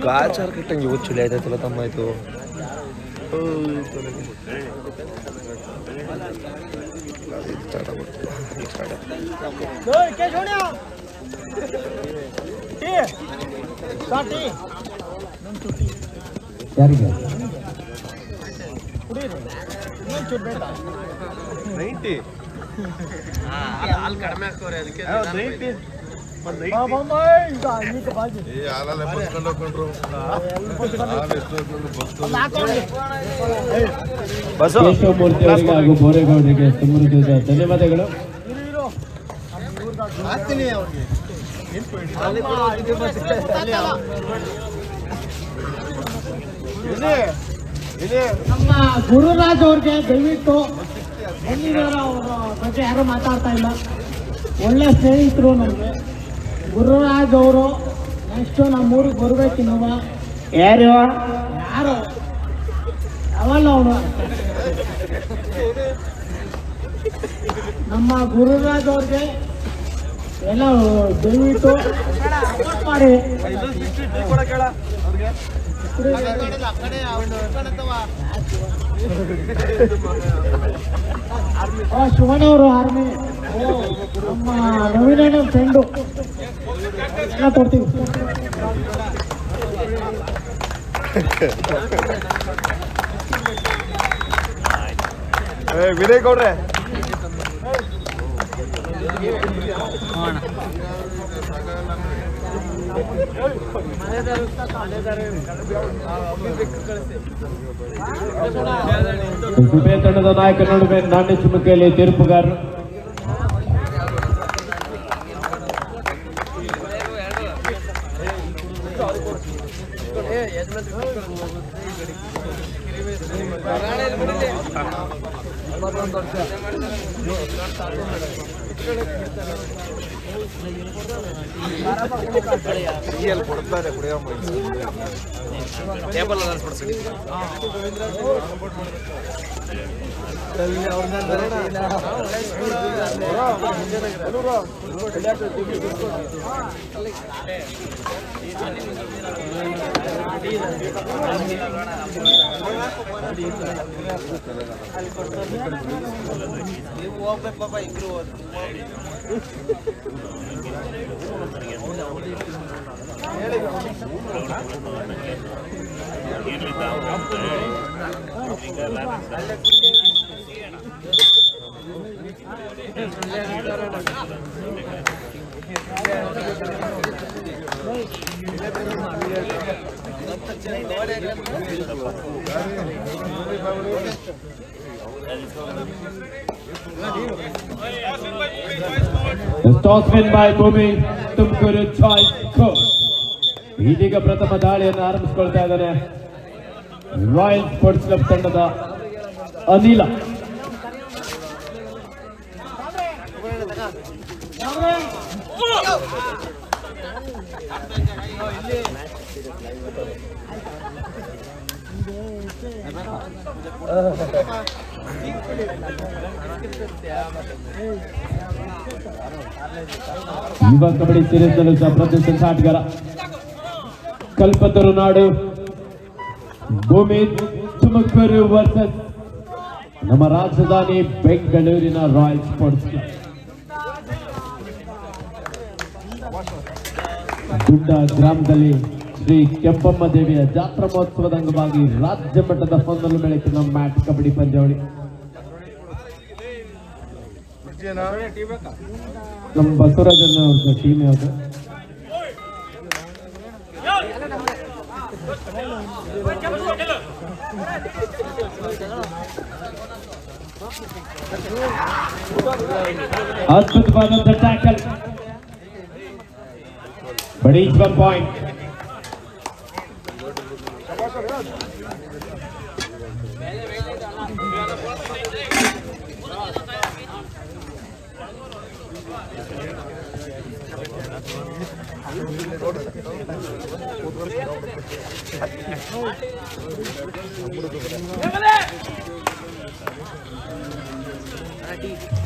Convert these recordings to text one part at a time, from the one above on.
ಗಾಚಾರ ಕಟ್ಟಂಗೆ ಇವತ್ತು ಚಳಿ ಆಯ್ತಲ್ಲ ತಮ್ಮ ಆಯ್ತು ಯಾರಿಗೆ ಕಡಿಮೆ ಹಾಕೋರಿ ಅದಕ್ಕೆ ಕೇಶವಮೂರ್ತಿ ಅವರಿಗೆ ಹಾಗೂ ಬೋರೇಗೌಡರಿಗೆ ಸಮೃದ್ಧ ಧನ್ಯವಾದಗಳು. ನಮ್ಮ ಗುರುರಾಜ್ ಅವ್ರಿಗೆ ದಯವಿಟ್ಟು ಅವರ ಬಗ್ಗೆ ಯಾರು ಮಾತಾಡ್ತಾ ಇಲ್ಲ. ಒಳ್ಳೆ ಸ್ನೇಹಿತರು ನಮಗೆ ಗುರುರಾಜ್ ಅವರು. ನೆಕ್ಸ್ಟು ನಮ್ಮೂರಿಗೆ ಬರ್ಬೇಕಿನ್ನವ. ಯಾರು ಯಾರು ಅವಲ್ಲ ಅವನು ನಮ್ಮ ಗುರುರಾಜ್ ಅವ್ರಿಗೆ ಎಲ್ಲ ದಯವಿಟ್ಟು ಮಾಡಿ. ಶಿವನವರು ಆರ್ಮಿ ನಮ್ಮ ನವೀನ ಫ್ರೆಂಡು ಎಲ್ಲ ಕೊಡ್ತೀವಿ. ವಿನಯ್ ಗೌಡ್ರೆ ಉಭಯ ತಂಡದ ನಾಯಕರ ನಡುವೆ ನಾಣ್ಯ ಚುಮಕಿಯಲ್ಲಿ ತೀರ್ಪುಗಾರರು. ಕೊಡ್ತಾರೆ ಕುಡಿಯೋ ಹೋಗ್ಬೇಕಪ್ಪ ಇಬ್ರು Toss win by Bhumi Tumakuru choice coach. ಇದೀಗ ಪ್ರಥಮ ದಾಳಿಯನ್ನು ಆರಂಭಿಸಿಕೊಳ್ತಾ ಇದ್ದಾನೆ ರಾಯಲ್ ಸ್ಪೋರ್ಟ್ಸ್ ಕ್ಲಬ್ ತಂಡದ ಅನಿಲ. ಯುವ ಕಬಡ್ಡಿ ಸೀರೀಸ್ ನಲ್ಲಿ ಪ್ರದರ್ಶನ ಆಟಗಾರ ಕಲ್ಪತರು ನಾಡು ಭೂಮಿ ತುಮಕೂರು ವರ್ಸಸ್ ನಮ್ಮ ರಾಜಧಾನಿ ಬೆಂಗಳೂರಿನ ರಾಯಲ್ ಸ್ಪೋರ್ಟ್ಸ್ ಕ್ಲಬ್. ದುಡ್ಡ ಗ್ರಾಮದಲ್ಲಿ ಶ್ರೀ ಕೆಂಪಮ್ಮ ದೇವಿಯ ಜಾತ್ರಾ ಮಹೋತ್ಸವದ ಅಂಗವಾಗಿ ರಾಜ್ಯ ಮಟ್ಟದ ಹೊನ್ನಲು ಬೆಳಕಿನ ಮ್ಯಾಟ್ ಕಬಡ್ಡಿ ಪಂದ್ಯಾವಳಿ. ನಮ್ಮ ಬಸವರಾಜನ ಅವ್ರದ್ದು ಟೀಮ್ ಯಾವುದು? ಅದ್ಭುತವಾದಂಥ tackle, but each one point.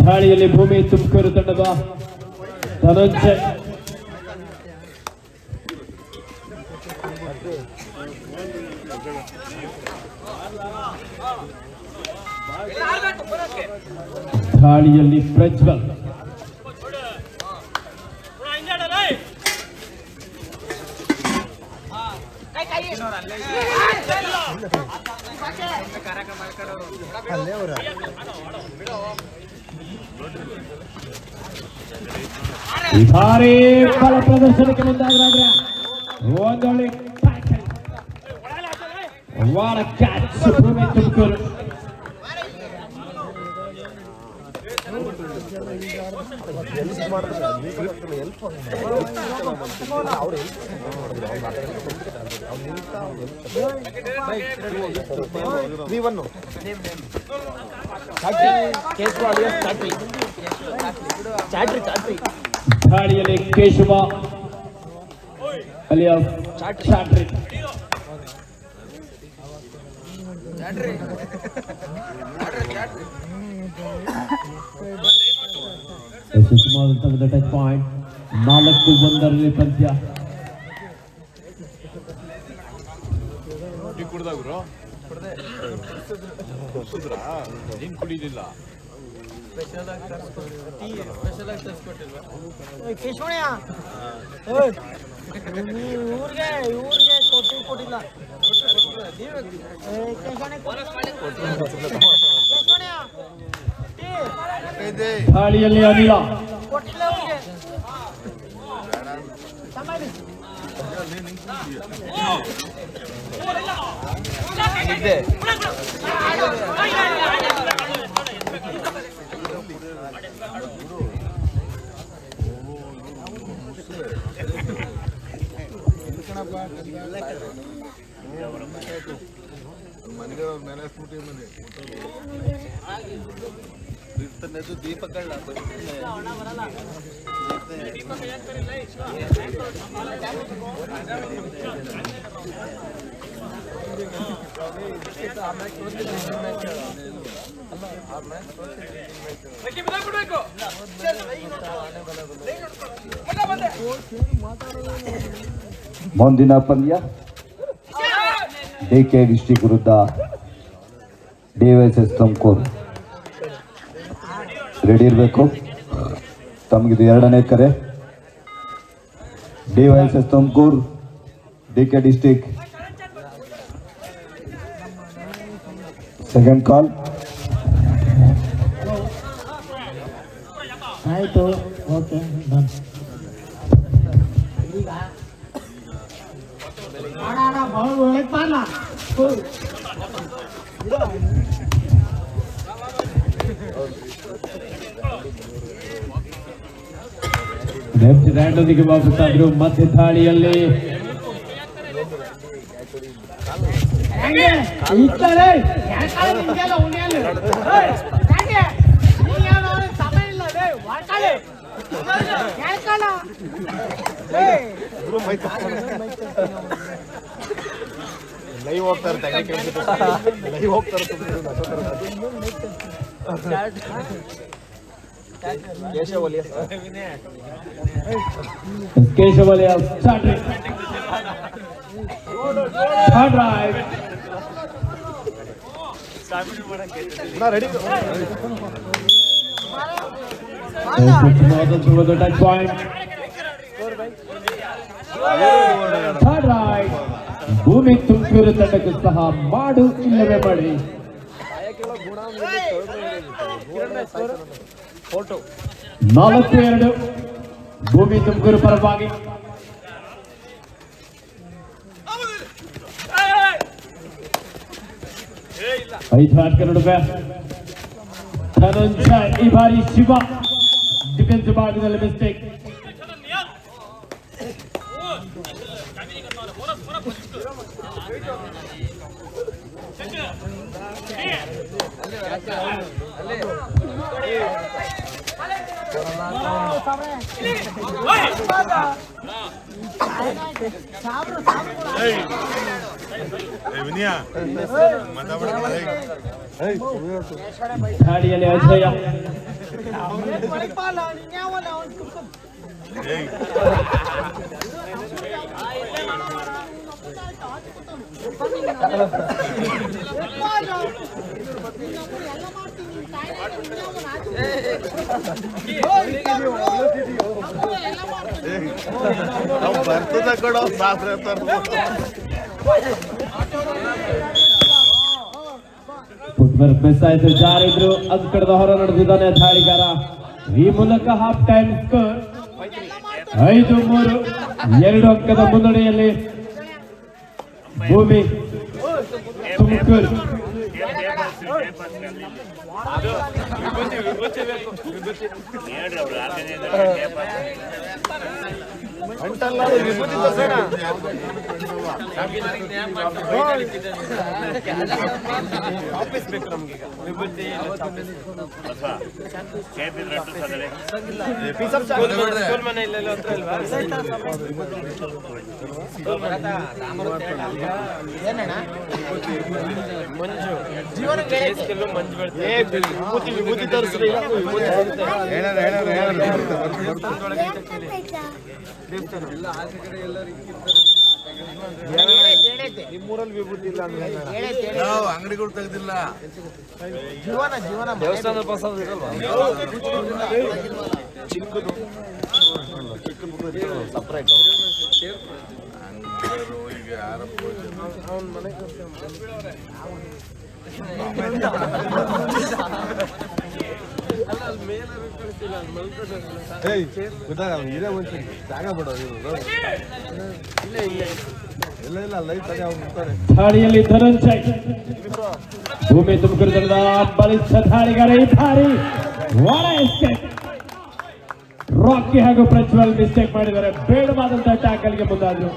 ದಾಳಿಯಲ್ಲಿ ಭೂಮಿ ತುಮಕೂರು ತಂಡದ ಧನಂಜಯ್ ಗಾಳಿಯಲ್ಲಿ ಪ್ರಜ್ವಲ್ ಭಾರಿ ಬಲ ಪ್ರದರ್ಶನಕ್ಕೆ ಮುಂದಾದ್ರೆ ಒಂದೊಳ್ಳೆ ವಾರ ಕ್ಯಾಚ್ ತುಮಕೂರು ಗಾಳಿಯಲ್ಲಿ ಕೇಶವ ಅಲಿಯಾಸ್ ಚಾಟ್ರಿ ಯಶಸ್ವಿಯಾದಂತಹ ಟಚ್ ಪಾಯಿಂಟ್ 4-1 ಪಂದ್ಯ. ಕುಡಿಲಿಲ್ಲ ಕೇಶವಣ್ಣ ಇವ್ರಿಗೆ ಕೊಟ್ಟಿಲ್ಲ ಗಾಳಿಯಲ್ಲಿ ಅನಿಲ ಕೊಟ್ಟಿಲ್ಲ ಅವ್ರಿಗೆ ಮುಂದಿನ ಪಂದ್ಯ ಡಿಕೆ ಡಿಸ್ಟ್ರಿಕ್ಟ್ ವಿರುದ್ಧ ಡಿವೈಎಸ್ಎಸ್ ತುಮಕೂರು. ರೆಡಿ ಇರಬೇಕು. ತಮಗಿದು ಎರಡನೇ ಕರೆ. DYSS Tumakuru, DK district. Second call. ಆಯಿತು, ಓಕೆ ಡನ್. ಈಗ ಭಾಳ ಒಳಗೆ ಬಾರಲ್ಲ. ಲೆಫ್ಟ್ ಹ್ಯಾಂಡೊಂದಿಗೆ ವಾಪಸ್ಸಾದ್ರು. ಮಧ್ಯ ದಾಳಿಯಲ್ಲಿ ಲೈವ್ ಹೋಗ್ತಾರೆ ಲೈವ್ ಹೋಗ್ತಾರೆ Keshava alias Chatri. Third right. Touch point. Third right. Bhoomi Tumakuru ತಂಡಕ್ಕೆ ಸಹ ಮಾಡು ಇಲ್ಲವೇ ಮಾಡಿ. 4-2 ಭೂಮಿ ತುಮಕೂರು ಪರವಾಗಿ. ಐದು ಆಟಗಾರರ ನಡುವೆ ಧನಂಜಯ್. ಈ ಬಾರಿ ಶಿವ ಡಿಫೆನ್ಸ್ ಭಾಗದಲ್ಲಿ ಮಿಸ್ಟೇಕ್. ಗಾಡಿಯಲ್ಲಿ ಅಜಯ. ಬರ್ತದ ಕೊಡೋ ಸಾಸ್ರೆ ಫುಟ್ವರ್ಕ್ ಮಿಸ್ ಆಯ್ತು, ಜಾರಿದ್ರು ಅಂಕಣದ ಹೊರ ನಡೆದಿದ್ದಾನೆ ಧಾಳಿಗಾರ. ಈ ಮೂಲಕ ಹಾಫ್ ಟೈಮ್ ಸ್ಕೋರ್ 5-3, 2 ಅಂಕದ ಮುನ್ನಡೆಯಲ್ಲಿ ಭೂಮಿ ತುಮಕೂರು. ಅಂಟಲ್ಲ ವಿಭೂತಿ ತೋರ್ಸೋಣ. ಆಫೀಸ್ ಬೇಕು ನಮ್ಗೀಗ ವಿಭೂತಿ ಸ್ಕೂಲ್ ಮನೆ ಇಲ್ಲ ಹತ್ರ ಇಲ್ವಾ? ಮಂಜು ಜೀವನ ಮಂಜು ವಿಭೂತಿ ವಿಭೂತಿ ತೋರಿಸ್ರಿ. ನಿಮ್ಮೂರಲ್ಲಿ ವಿಭೂತಿ ಇಲ್ಲ ಅಂಗಡಿಗಳು ತೆಗೆದಿಲ್ಲ. ದೇವಸ್ಥಾನದ ಪ್ರಸಾದ ಇರಲ್ವಾ? ಚಿಕ್ಕದು ಸಪ್ರೇಟ್ ಅವನ ಮನೆ ಇದೇ ಒಂದ್ಸರಿ ಜಾಗ ಬಿಡೋದು ಇಲ್ಲ ಇಲ್ಲ ಇಲ್ಲ ಇಲ್ಲ ಲೈಟ್ ಅದೇ ಅವ್ರು ಇರ್ತಾರೆ. ಧಾಳಿಯಲ್ಲಿ ಧನಂಜಯ್. ಭೂಮಿ ತುಮಕೂರು ತಂಡದ ಬಲಿಷ್ಠ ಧಾಳಿಗಾರ ಈ ಧಾರಿ. ರಾಕಿ ಹಾಗೂ ಪ್ರಜ್ವಲ್ ಮಿಸ್ಟೇಕ್ ಮಾಡಿದ್ದಾರೆ. ಬೇಡವಾದಂತಹ ಟ್ಯಾಕಲ್ಗೆ ಮುಂದಾದ್ರು.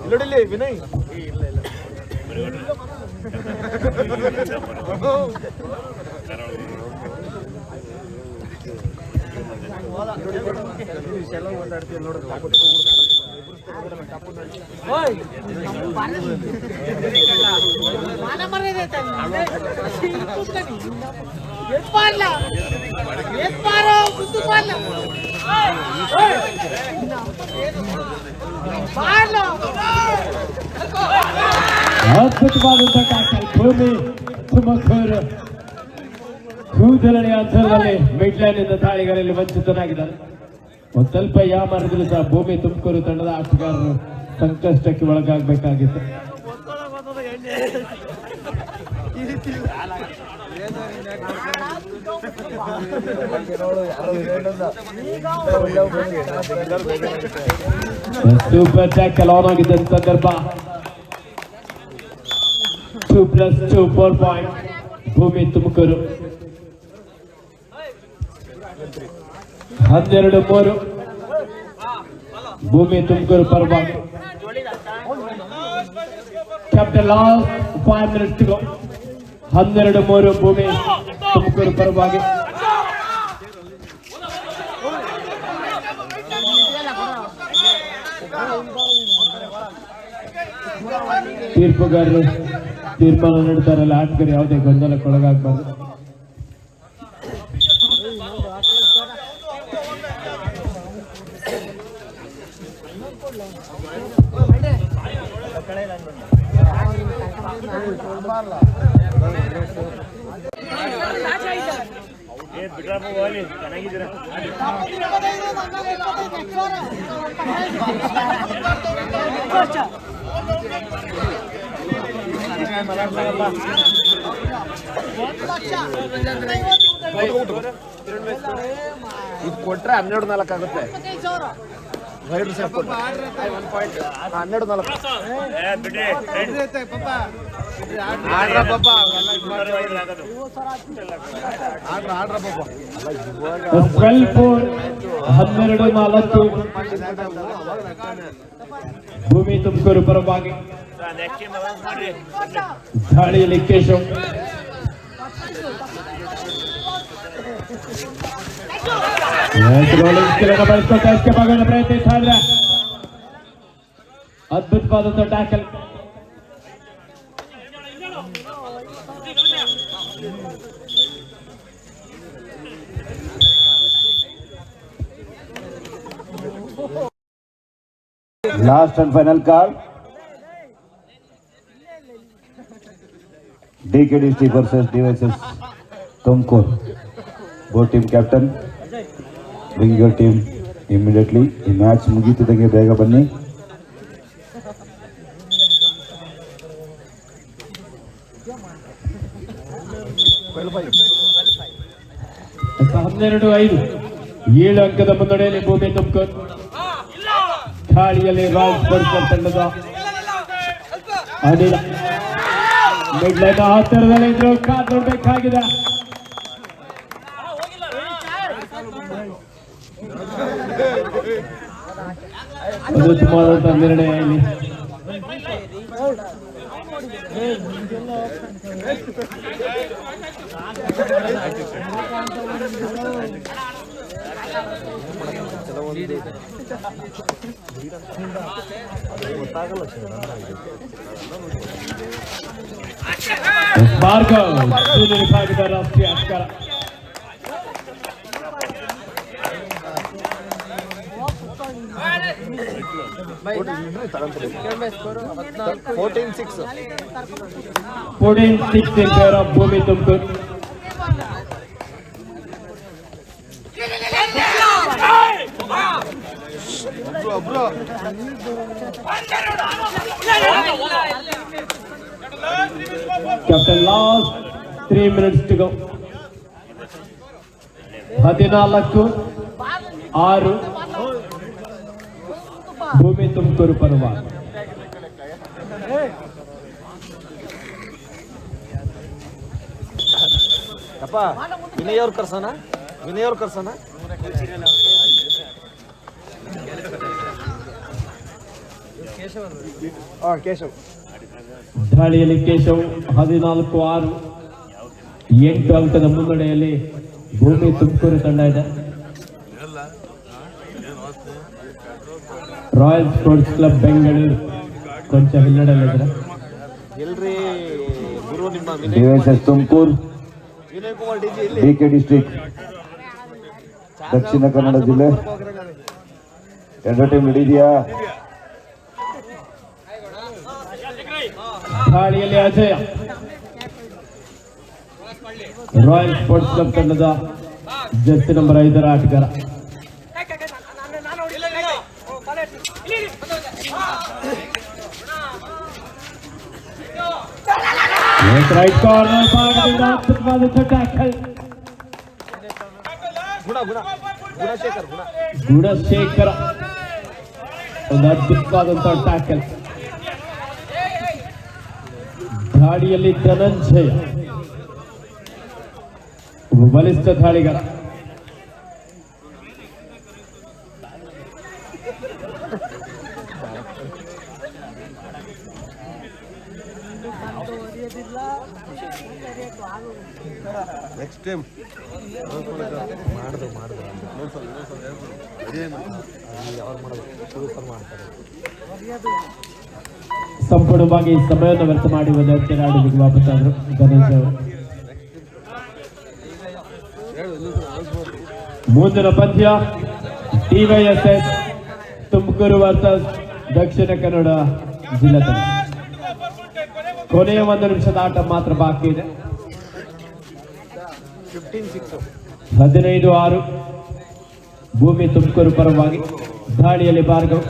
ಇಲ್ಲೊಡಿಲಿ ವಿನಯ್ ಇಲ್ಲ ಇಲ್ಲ ಅದ್ಭುತವಾದಂತಹ ಟ್ಯಾಕಲ್ ಭೂಮಿ ತುಮಕೂರು. ಕೂದಲನೆಯ ಅಂತರದಲ್ಲಿ ಮಿಡ್ಲೈನ್ ಇಂದ ದಾಳಿಗಳಲ್ಲಿ ವಂಚಿತನಾಗಿದ್ದಾರೆ. ಒಂದು ಸ್ವಲ್ಪ ಯಾಮಾರಿದ್ರು ಸಹ ಭೂಮಿ ತುಮಕೂರು ತಂಡದ ಆಟಗಾರರು ಸಂಕಷ್ಟಕ್ಕೆ ಒಳಗಾಗಬೇಕಾಗಿತ್ತು. ಸೂಪರ್ ಟ್ಯಾಕಲ್ ಆನ್ ಆಗಿದ್ದ ಸಂದರ್ಭ. 2+2 4 ಪಾಯಿಂಟ್ ಭೂಮಿ ತುಮಕೂರು. 12-3 ಭೂಮಿ ತುಮಕೂರು ಪರವಾಗಿ. Captain last 5 minutes to go. 12-3 ಭೂಮಿ ತುಮಕೂರು ಪರವಾಗಿ. ತೀರ್ಪುಗಾರರು ತೀರ್ಮಾನ ನೀಡುತ್ತಾರಲ್ಲ, ಆಟಗಾರರು ಯಾವುದೇ ಗೊಂದಲಕ್ಕೊಳಗಾಗಬಾರದು. ಇದು ಕೊಟ್ರೆ 12-4 ಆಗುತ್ತೆ. 12-4 ಭೂಮಿ ತುಮಕೂರು ಪರವಾಗಿ. ದಾಳಿಯಲ್ಲಿ ಕೇಶವ್. ಪ್ರಯತ್ನಿಸ್ತಾ ಇದ್ರೆ ಅದ್ಭುತವಾದಂತಹ tackle. Last and final call. DKDC versus DVSS Tumkur. Both team captain. Bring your team immediately. ಈ ಮ್ಯಾಚ್ ಮುಗಿತಿದ್ದಂಗೆ ಬೇಗ ಬನ್ನಿ. 12-5 7 ಅಂಕದ ಮುನ್ನಡೆಯಲ್ಲಿ ಭೂಮಿ ತುಮಕೂರು. ದಾಳಿಯಲ್ಲಿ ರಾಯಲ್ ಸ್ಪೋರ್ಟ್ಸ್ ತಂಡದ ಅನಿಲ ಮಿಡ್ಲೈನ್ ಹತ್ತಿರದಲ್ಲಿದ್ರು ಕಾದೊಡ್ಬೇಕಾಗಿದೆ. ಒಂದು ಉತ್ತಮವಾದಂತಹ ನಿರ್ಣಯ ಇಲ್ಲಿ. ಭಾರ್ಗವ್ ಸೂರ್ಯ ವಿಭಾಗದ ರಾಷ್ಟ್ರೀಯ ಆಟಗಾರ. Fourteen six in favor of ಭೂಮಿ Tumakuru. Captain last 3 minutes to go. 14-6 ಭೂಮಿ ತುಮಕೂರು ಪರವಾಗಿ. ಅಪ್ಪ ವಿನಯ್ ಅವ್ರು ಕರ್ಸೋಣ. ಕೇಶವ್ ದಾಳಿಯಲ್ಲಿ ಕೇಶವ್ 14-6 8 ಅಂಕದ ಮುನ್ನಡೆಯಲ್ಲಿ ಭೂಮಿ ತುಮಕೂರು ತಂಡ ಇದೆ. ರಾಯಲ್ ಸ್ಪೋರ್ಟ್ಸ್ ಕ್ಲಬ್ ಬೆಂಗಳೂರು ಕೊಂಚ ಹಿನ್ನಡೆಯಲ್ಲಿದ್ದಾರೆ. ಎಲ್ರಿ ಗುರು ನಿಮ್ಮ DVSS ತುಮಕೂರು ವಿನಯ್ ಕುಮಾರ್ ಡಿಜಿ ಇಲ್ಲಿ DK ಡಿಸ್ಟ್ರಿಕ್ಟ್ ದಕ್ಷಿಣ ಕನ್ನಡ ಜಿಲ್ಲೆ. ಎರಡು ಟೀಮ್ ಹಿಡಿದೆಯಾ? ದಾಳಿಯಲ್ಲಿ ಅಜಯ ರಾಯಲ್ ಸ್ಪೋರ್ಟ್ಸ್ ಕ್ಲಬ್ ತಂಡದ ಜರ್ಸಿ ನಂಬರ್ 5 ಆಟಗಾರ. ರೈಟ್ ಕಾರ್ನರ್ ಭಾಗದಿಂದ ಅದ್ಭುತವಾದಂತಹ ಟ್ಯಾಕಲ್. ಗುಣಶೇಖರ ಒಂದು ಅದ್ಭುತವಾದಂತಹ ಟ್ಯಾಕಲ್. ದಾಳಿಯಲ್ಲಿ ಧನಂಜಯ ಒಬ್ಬ ಬಲಿಷ್ಠ ದಾಳಿಗಾರ. ನೆಕ್ಸ್ಟ್ ಟೈಮ್ ಸಂಪೂರ್ಣವಾಗಿ ಸಮಯವನ್ನು ವ್ಯರ್ಥ ಮಾಡಿ ಒಂದಕ್ಕೆ ಆಡುವಿಗೆ ವಾಪಸ್ಸಾದರು ಗಣೇಶ್ ಅವರು. ಮುಂದಿನ ಪಂದ್ಯ DYSS ತುಮಕೂರು ವರ್ಸಸ್ ದಕ್ಷಿಣ ಕನ್ನಡ ಜಿಲ್ಲಾ ತಂಡ. ಕೊನೆಯ 1 ನಿಮಿಷದ ಆಟ ಮಾತ್ರ ಬಾಕಿ ಇದೆ. 15-6 ಭೂಮಿ ತುಮಕೂರು ಪರವಾಗಿ. ದಾಳಿಯಲ್ಲಿ ಭಾರ್ಗವ್.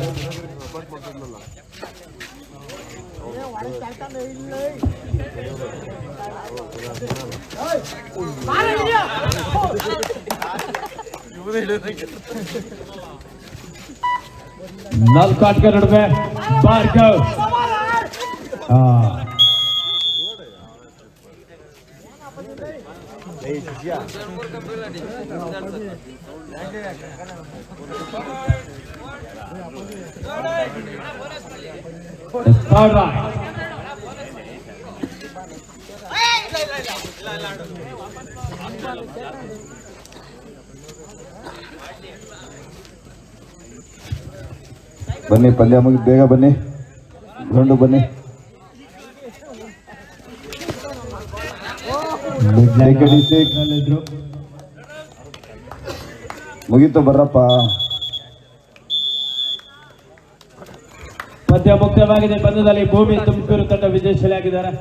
ನಾಲ್ಕು ಆಟಗಾರ ನಡುವೆ ಭಾರ್ಗವ್. Third right. ಬನ್ನಿ, ಪಂದ್ಯ ಮುಗಿದು ಬೇಗ ಬನ್ನಿ, ಗ್ರೌಂಡ್ ಬನ್ನಿ. ಮುಗೀತು ಬರ್ರಪ್ಪ. ಪಂದ್ಯ ಮುಕ್ತವಾಗಿದೆ. ಪಂದ್ಯದಲ್ಲಿ ಭೂಮಿ ತುಮಕೂರು ತಂಡ ವಿಜಯಶಾಲಿಯಾಗಿದ್ದಾರೆ.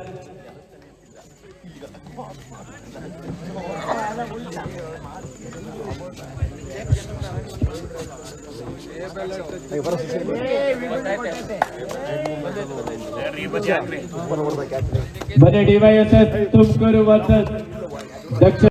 ಬನ್ನಿ ಡಿವೈಎಸ್ಎಸ್ ತುಮಕೂರು ವರ್ಸಸ್ ದಕ್ಷಿಣ